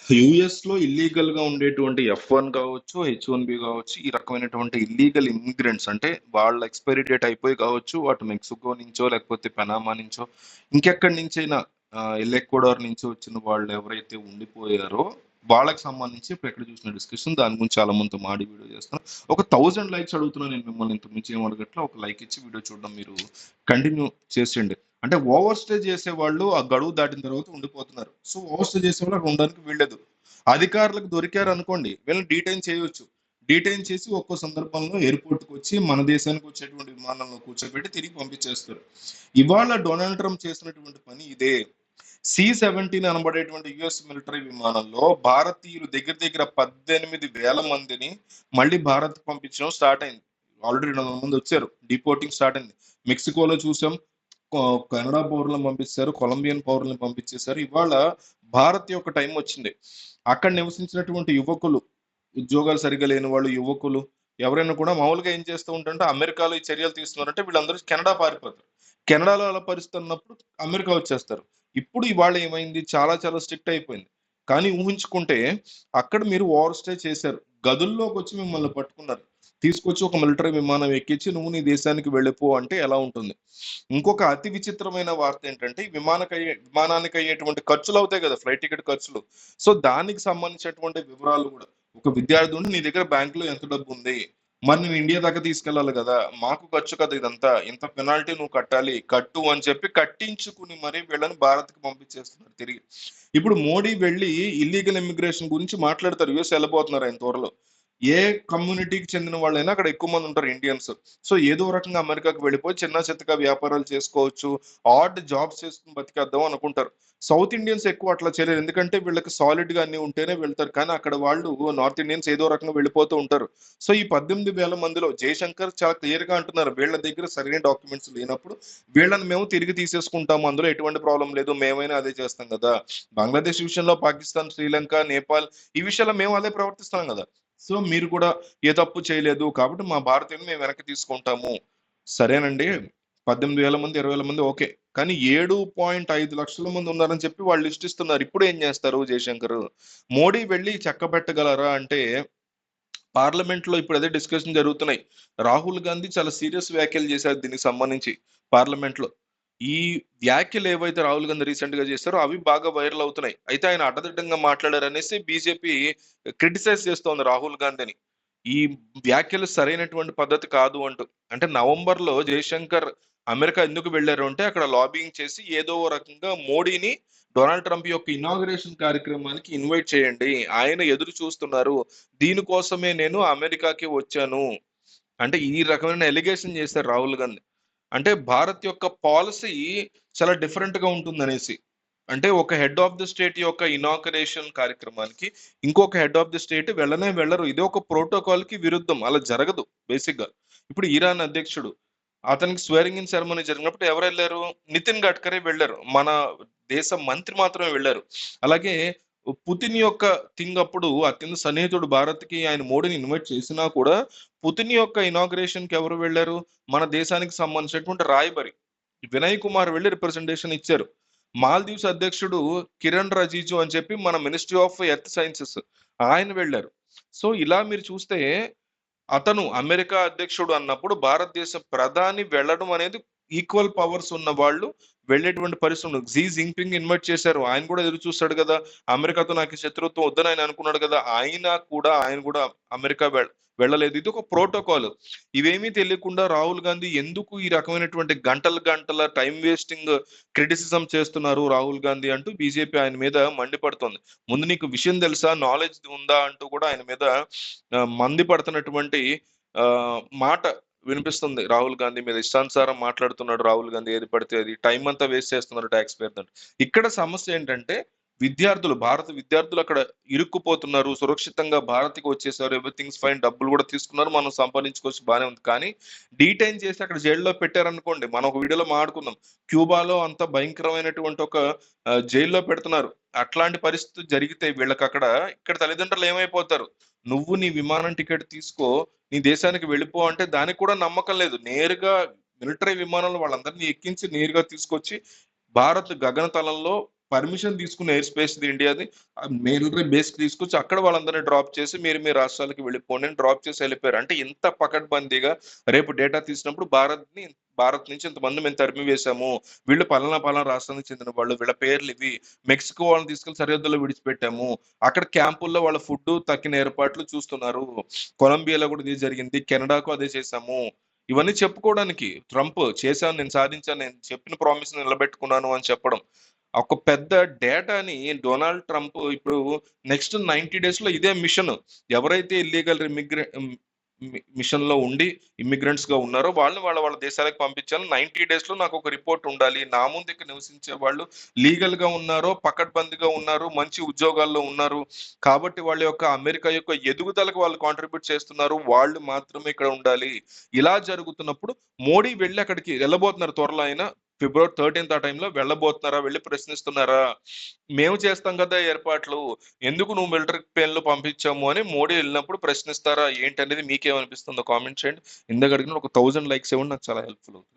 US లో illegal గా ఉండేటువంటి F1 కావచ్చు, H1B కావచ్చు, ఈ రకమైనటువంటి ఇల్లీగల్ ఇమిగ్రెంట్స్ అంటే వాళ్ళ ఎక్స్పైరీ డేట్ అయిపోయి కావచ్చు, అటు మెక్సికో నుంచో లేకపోతే పనామా నుంచో ఇంకెక్కడి నుంచైనా ఎక్వెడార్ నుంచి వచ్చిన వాళ్ళు ఎవరైతే ఉండిపోయారో వాళ్ళకి సంబంధించి ఇప్పుడు ఎక్కడ చూసిన డిస్కషన్ దాని గురించి చాలా మందితో మాడి వీడియో చేస్తాను. ఒక 1000 లైక్స్ అడుగుతున్నాను నేను మిమ్మల్ని, ఇంత మించి ఏం అడగట్లా. ఒక లైక్ ఇచ్చి వీడియో చూడడం మీరు కంటిన్యూ చేసేయండి. అంటే ఓవర్ స్టే చేసే వాళ్ళు ఆ గడువు దాటిన తర్వాత ఉండిపోతున్నారు. సో ఓవర్ స్టే చేసే వాళ్ళు అక్కడ ఉండడానికి వీల్లేదు. అధికారులకు దొరికారు అనుకోండి, వీళ్ళని డీటైన్ చేయొచ్చు. డీటైన్ చేసి ఒక్కో సందర్భంలో ఎయిర్పోర్ట్కి వచ్చి మన దేశానికి వచ్చేటువంటి విమానంలో కూర్చోబెట్టి తిరిగి పంపించేస్తారు. ఇవాళ డొనాల్డ్ ట్రంప్ చేసినటువంటి పని ఇదే. C-17 అనబడేటువంటి యుఎస్ మిలిటరీ విమానంలో భారతీయులు దగ్గర దగ్గర 18,000 మందిని మళ్ళీ భారత్ పంపించడం స్టార్ట్ అయింది. ఆల్రెడీ 200 మంది వచ్చారు. డిపోర్టింగ్ స్టార్ట్ అయింది. మెక్సికోలో చూసాం, కెనడా పౌరులను పంపిస్తారు, కొలంబియన్ పౌరులను పంపించేశారు. ఇవాళ భారత్ యొక్క టైం వచ్చింది. అక్కడ నివసించినటువంటి యువకులు, ఉద్యోగాలు సరిగా లేని వాళ్ళు, యువకులు ఎవరైనా కూడా మామూలుగా ఏం చేస్తూ ఉంటారంటే, అమెరికాలో ఈ చర్యలు తీసుకున్నారంటే వీళ్ళందరూ కెనడా పారిపోతారు. కెనడాలో అలా పరిస్థితి ఉన్నప్పుడు అమెరికా వచ్చేస్తారు. ఇప్పుడు ఇవాళ ఏమైంది, చాలా చాలా స్ట్రిక్ట్ అయిపోయింది. కానీ ఊహించుకుంటే అక్కడ మీరు ఓవర్ స్టే చేశారు, గదుల్లోకి వచ్చి మిమ్మల్ని పట్టుకున్నారు, తీసుకొచ్చి ఒక మిలిటరీ విమానం ఎక్కించి నువ్వు నీ దేశానికి వెళ్ళిపో అంటే ఎలా ఉంటుంది? ఇంకొక అతి విచిత్రమైన వార్త ఏంటంటే, ఈ విమానానికి అయ్యేటువంటి ఖర్చులు అవుతాయి కదా, ఫ్లైట్ టికెట్ ఖర్చులు. సో దానికి సంబంధించినటువంటి వివరాలు కూడా, ఒక విద్యార్థి ఉండి నీ దగ్గర బ్యాంకులో ఎంత డబ్బు ఉంది, మరి నేను ఇండియా దాకా తీసుకెళ్ళాలి కదా, మాకు ఖర్చు కదా ఇదంతా, ఇంత పెనాల్టీ నువ్వు కట్టాలి, కట్టు అని చెప్పి కట్టించుకుని మరి వీళ్ళని భారత్కి పంపించేస్తున్నారు తిరిగి. ఇప్పుడు మోడీ వెళ్ళి ఇల్లీగల్ ఇమిగ్రేషన్ గురించి మాట్లాడతారు, యూఎస్ వెళ్ళబోతున్నారు ఆయన త్వరలో. ఏ కమ్యూనిటీకి చెందిన వాళ్ళైనా అక్కడ ఎక్కువ మంది ఉంటారు, ఇండియన్స్. సో ఏదో రకంగా అమెరికాకి వెళ్ళిపోయి చిన్న చిత్తగా వ్యాపారాలు చేసుకోవచ్చు, ఆడ్ జాబ్స్ చేసుకుని బతికేద్దాం అనుకుంటారు. సౌత్ ఇండియన్స్ ఎక్కువ అట్లా చేయలేరు, ఎందుకంటే వీళ్ళకి సాలిడ్ గా అన్ని ఉంటేనే వెళ్తారు. కానీ అక్కడ వాళ్ళు నార్త్ ఇండియన్స్ ఏదో రకంగా వెళ్ళిపోతూ ఉంటారు. సో ఈ 18,000 మందిలో జయశంకర్ చాలా క్లియర్ గా అంటున్నారు, వీళ్ళ దగ్గర సరైన డాక్యుమెంట్స్ లేనప్పుడు వీళ్ళని మేము తిరిగి తీసేసుకుంటాము, అందులో ఎటువంటి ప్రాబ్లం లేదు, మేమైనా అదే చేస్తాం కదా. బంగ్లాదేశ్ విషయంలో పాకిస్తాన్, శ్రీలంక, నేపాల్ ఈ విషయాల్లో మేము అదే ప్రవర్తిస్తాం కదా. సో మీరు కూడా ఏ తప్పు చేయలేదు కాబట్టి మా భారతీయులు మేము వెనక్కి తీసుకుంటాము. సరేనండి, 18,000 మంది, 20,000 మంది ఓకే, కానీ 7.5 లక్షల మంది ఉన్నారని చెప్పి వాళ్ళు లిస్ట్ ఇస్తున్నారు. ఇప్పుడు ఏం చేస్తారు జయశంకర్? మోడీ వెళ్ళి చక్క పెట్టగలరా అంటే, పార్లమెంట్ లో ఇప్పుడు అదే డిస్కషన్ జరుగుతున్నాయి. రాహుల్ గాంధీ చాలా సీరియస్ వ్యాఖ్యలు చేశారు దీనికి సంబంధించి పార్లమెంట్ లో. ఈ వ్యాఖ్యలు ఏవైతే రాహుల్ గాంధీ రీసెంట్ గా చేస్తారో అవి బాగా వైరల్ అవుతున్నాయి. అయితే ఆయన అడ్డదిడ్డంగా మాట్లాడారు అనేసి బీజేపీ క్రిటిసైజ్ చేస్తోంది రాహుల్ గాంధీని. ఈ వ్యాఖ్యలు సరైనటువంటి పద్ధతి కాదు అంటూ. అంటే నవంబర్ లో జయశంకర్ అమెరికా ఎందుకు వెళ్ళారు అంటే, అక్కడ లాబింగ్ చేసి ఏదో ఓ రకంగా మోడీని డొనాల్డ్ ట్రంప్ యొక్క ఇనాగ్రేషన్ కార్యక్రమానికి ఇన్వైట్ చేయండి, ఆయన ఎదురు చూస్తున్నారు, దీనికోసమే నేను అమెరికాకి వచ్చాను అంటే ఈ రకమైన ఎలిగేషన్ చేశారు రాహుల్ గాంధీ. అంటే భారత్ యొక్క పాలసీ చాలా డిఫరెంట్ గా ఉంటుంది అనేసి. అంటే ఒక హెడ్ ఆఫ్ ది స్టేట్ యొక్క ఇనాగరేషన్ కార్యక్రమానికి ఇంకొక హెడ్ ఆఫ్ ది స్టేట్ వెళ్ళనే వెళ్ళరు, ఇది ఒక ప్రోటోకాల్ కి విరుద్ధం, అలా జరగదు బేసిక్ గా. ఇప్పుడు ఇరాన్ అధ్యక్షుడు, అతనికి స్వేరింగ్ ఇన్ సెరమనీ జరిగినప్పుడు ఎవరు వెళ్ళారు? నితిన్ గడ్కరీ వెళ్ళారు, మన దేశ మంత్రి మాత్రమే వెళ్ళారు. అలాగే పుతిన్ యొక్క థింగ్ అప్పుడు అత్యంత సన్నిహితుడు భారత్కి, ఆయన మోడీని ఇన్వైట్ చేసినా కూడా పుతిన్ యొక్క ఇనాగ్రేషన్ కి ఎవరు వెళ్ళారు? మన దేశానికి సంబంధించినటువంటి రాయబరి వినయ్ కుమార్ వెళ్ళి రిప్రజెంటేషన్ ఇచ్చారు. మాల్దీవ్స్ అధ్యక్షుడు కిరణ్ రజీజు అని చెప్పి మన మినిస్ట్రీ ఆఫ్ ఎర్త్ సైన్సెస్, ఆయన వెళ్ళారు. సో ఇలా మీరు చూస్తే అతను అమెరికా అధ్యక్షుడు అన్నప్పుడు భారతదేశ ప్రధాని వెళ్ళడం అనేది, ఈక్వల్ పవర్స్ ఉన్న వాళ్ళు వెళ్ళేటువంటి పరిస్థితి. జీ జింగ్పింగ్ ఇన్వైట్ చేశారు, ఆయన కూడా ఎదురు చూస్తాడు కదా, అమెరికాతో నాకు శత్రుత్వం వద్దని ఆయన అనుకున్నాడు కదా, ఆయన కూడా అమెరికా వెళ్ళలేదు. ఇది ఒక ప్రోటోకాల్. ఇవేమీ తెలియకుండా రాహుల్ గాంధీ ఎందుకు ఈ రకమైనటువంటి గంటల గంటల టైం వేస్టింగ్ క్రిటిసిజం చేస్తున్నారు రాహుల్ గాంధీ అంటూ బీజేపీ ఆయన మీద మండిపడుతోంది. ముందు నీకు విషయం తెలుసా, నాలెడ్జ్ ఉందా అంటూ కూడా ఆయన మీద మండిపడుతున్నటువంటి మాట వినిపిస్తుంది రాహుల్ గాంధీ మీద. ఇష్టానుసారం మాట్లాడుతున్నాడు రాహుల్ గాంధీ, ఏది పడితే అది, టైం అంతా వేస్ట్ చేస్తున్నారు ట్యాక్స్ పేర్ దంటే. ఇక్కడ సమస్య ఏంటంటే, భారత విద్యార్థులు అక్కడ ఇరుక్కుపోతున్నారు, సురక్షితంగా భారత్కి వచ్చేసారు, ఎవ్రీథింగ్స్ ఫైన్, డబ్బులు కూడా తీసుకున్నారు, మనం సంపాదించుకోవచ్చు, బాగానే ఉంది. కానీ డీటైన్ చేసి అక్కడ జైల్లో పెట్టారనుకోండి, మనం ఒక వీడియోలో మాట్లాడుకుందాం, క్యూబాలో అంత భయంకరమైనటువంటి ఒక జైల్లో పెడుతున్నారు. అట్లాంటి పరిస్థితి జరిగితే వీళ్ళకి అక్కడ, ఇక్కడ తల్లిదండ్రులు ఏమైపోతారు? నువ్వు నీ విమానం టికెట్ తీసుకో, నీ దేశానికి వెళ్ళిపో అంటే దానికి కూడా నమ్మకం లేదు. నేరుగా మిలిటరీ విమానంలో వాళ్ళందరినీ ఎక్కించి నేరుగా తీసుకొచ్చి భారత్ గగనతలంలో పర్మిషన్ తీసుకున్న ఎయిర్ స్పేస్ ఇండియాది మిలిటరీ బేస్ తీసుకొచ్చి అక్కడ వాళ్ళందరినీ డ్రాప్ చేసి మీరు మీ రాష్ట్రాలకి వెళ్ళిపోండి అని డ్రాప్ చేసి వెళ్ళిపోయారు. అంటే ఇంత పకడ్బందీగా రేపు డేటా తీసినప్పుడు భారత్ నుంచి ఇంతమంది మేము తరిమి వేశాము, వీళ్ళు పలానా రాష్ట్రానికి చెందిన వాళ్ళు, వీళ్ళ పేర్లు ఇవి, మెక్సికో వాళ్ళని తీసుకెళ్లి సరిహద్దులో విడిచిపెట్టాము, అక్కడ క్యాంపుల్లో వాళ్ళ ఫుడ్ తక్కిన ఏర్పాట్లు చూస్తున్నారు, కొలంబియాలో కూడా ఇది జరిగింది, కెనడాకు అదే చేశాము, ఇవన్నీ చెప్పుకోవడానికి ట్రంప్ చేశాను, నేను సాధించాను, నేను చెప్పిన ప్రామిస్ నిలబెట్టుకున్నాను అని చెప్పడం. ఒక పెద్ద డేటాని డొనాల్డ్ ట్రంప్ ఇప్పుడు నెక్స్ట్ 90 days లో ఇదే మిషన్, ఎవరైతే ఇల్లీగల్ మిషన్ లో ఉండి ఇమ్మిగ్రెంట్స్ గా ఉన్నారో వాళ్ళని వాళ్ళ దేశాలకు పంపించాలి. 90 days లో నాకు ఒక రిపోర్ట్ ఉండాలి, నా ముందు ఇక్కడ నివసించే వాళ్ళు లీగల్ గా ఉన్నారో, పకడ్బందీగా ఉన్నారు, మంచి ఉద్యోగాల్లో ఉన్నారు, కాబట్టి వాళ్ళ యొక్క అమెరికా యొక్క ఎదుగుదలకు వాళ్ళు కాంట్రిబ్యూట్ చేస్తున్నారు, వాళ్ళు మాత్రమే ఇక్కడ ఉండాలి. ఇలా జరుగుతున్నప్పుడు మోడీ వెళ్ళి అక్కడికి వెళ్ళబోతున్నారు త్వరలో, అయినా February 13th ఆ టైంలో వెళ్ళబోతున్నారా, వెళ్ళి ప్రశ్నిస్తున్నారా, మేము చేస్తాం కదా ఏర్పాట్లు, ఎందుకు నువ్వు మిలిటరీ పేన్లు పంపించాము అని మోడీ వెళ్ళినప్పుడు ప్రశ్నిస్తారా ఏంటనేది మీకేమనిపిస్తుందో కామెంట్ చేయండి. ఇందాక అడిగిన ఒక 1000 likes ఇవ్వండి, నాకు చాలా హెల్ప్ఫుల్ అవుతుంది.